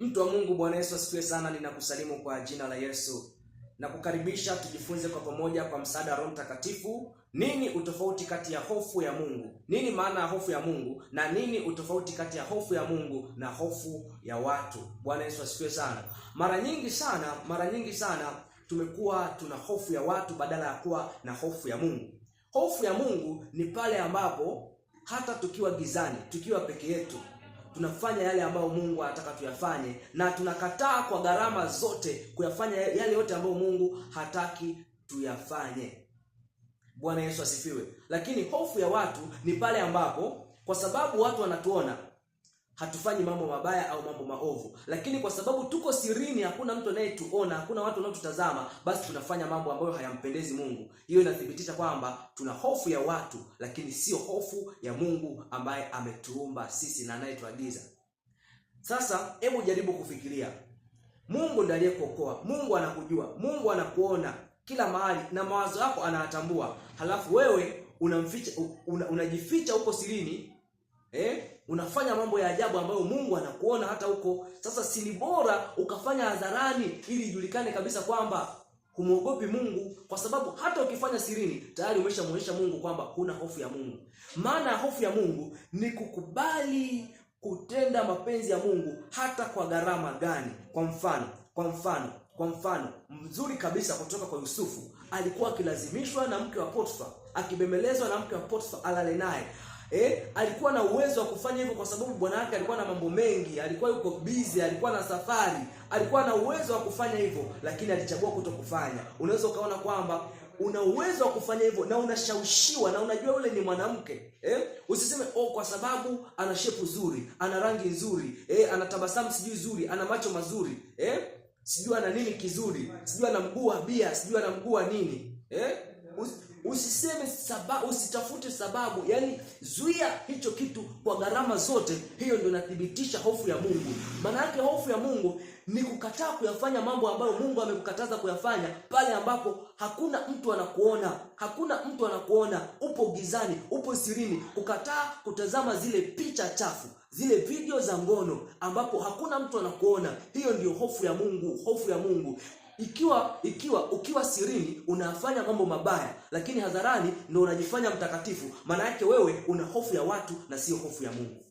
Mtu wa Mungu, Bwana Yesu asifiwe sana. Ninakusalimu kwa jina la Yesu na kukaribisha tujifunze kwa pamoja kwa msaada wa Roho Mtakatifu. Nini utofauti kati ya hofu ya Mungu? Nini maana ya hofu ya Mungu? Na nini utofauti kati ya hofu ya Mungu na hofu ya watu? Bwana Yesu asifiwe sana. Mara nyingi sana tumekuwa tuna hofu ya watu badala ya kuwa na hofu ya Mungu. Hofu ya Mungu ni pale ambapo hata tukiwa gizani, tukiwa peke yetu, tunafanya yale ambayo Mungu anataka tuyafanye, na tunakataa kwa gharama zote kuyafanya yale yote ambayo Mungu hataki tuyafanye. Bwana Yesu asifiwe. Lakini hofu ya watu ni pale ambapo kwa sababu watu wanatuona hatufanyi mambo mabaya au mambo maovu, lakini kwa sababu tuko sirini, hakuna mtu anayetuona, hakuna watu wanaotutazama, basi tunafanya mambo ambayo hayampendezi Mungu. Hiyo inathibitisha kwamba tuna hofu ya watu, lakini sio hofu ya Mungu ambaye ametuumba sisi na anayetuagiza. Sasa hebu jaribu kufikiria. Mungu ndiye aliyekuokoa. Mungu anakujua. Mungu anakuona kila mahali na mawazo yako anayatambua. Halafu wewe unajificha huko sirini, unafanya mambo ya ajabu ambayo Mungu anakuona hata huko. Sasa si ni bora ukafanya hadharani ili ijulikane kabisa kwamba humuogopi Mungu, kwa sababu hata ukifanya sirini tayari umeshamuonyesha Mungu kwamba huna hofu ya Mungu. Maana hofu ya Mungu ni kukubali kutenda mapenzi ya Mungu hata kwa gharama gani. Kwa mfano mzuri kabisa kutoka kwa Yusufu. Alikuwa akilazimishwa na mke wa Potifa, akibemelezwa na mke wa Potifa alale naye. Alikuwa na uwezo wa kufanya hivyo kwa sababu bwana wake alikuwa na mambo mengi, alikuwa yuko busy, alikuwa na safari, alikuwa na uwezo wa kufanya hivyo, lakini alichagua kutokufanya. Unaweza ukaona kwamba una uwezo wa kufanya hivyo na unashawishiwa na unajua yule ni mwanamke. Usiseme kwa sababu ana shepu nzuri, ana rangi nzuri, ana tabasamu sijui nzuri, ana macho mazuri, sijui ana nini kizuri, sijui ana mguu wa bia, sijui ana mguu wa nini. Usiseme sababu, usitafute sababu. Yani zuia hicho kitu kwa gharama zote. Hiyo ndio inathibitisha hofu ya Mungu. Maana yake hofu ya Mungu ni kukataa kuyafanya mambo ambayo Mungu amekukataza kuyafanya pale ambapo hakuna mtu anakuona, upo gizani, upo sirini. Kukataa kutazama zile picha chafu, zile video za ambapo hakuna mtu anakuona. Hiyo ndio hofu ya Mungu. Hofu ya Mungu ukiwa sirini unafanya mambo mabaya, lakini hadharani ndio unajifanya mtakatifu. Maana yake wewe una hofu ya watu na sio hofu ya Mungu.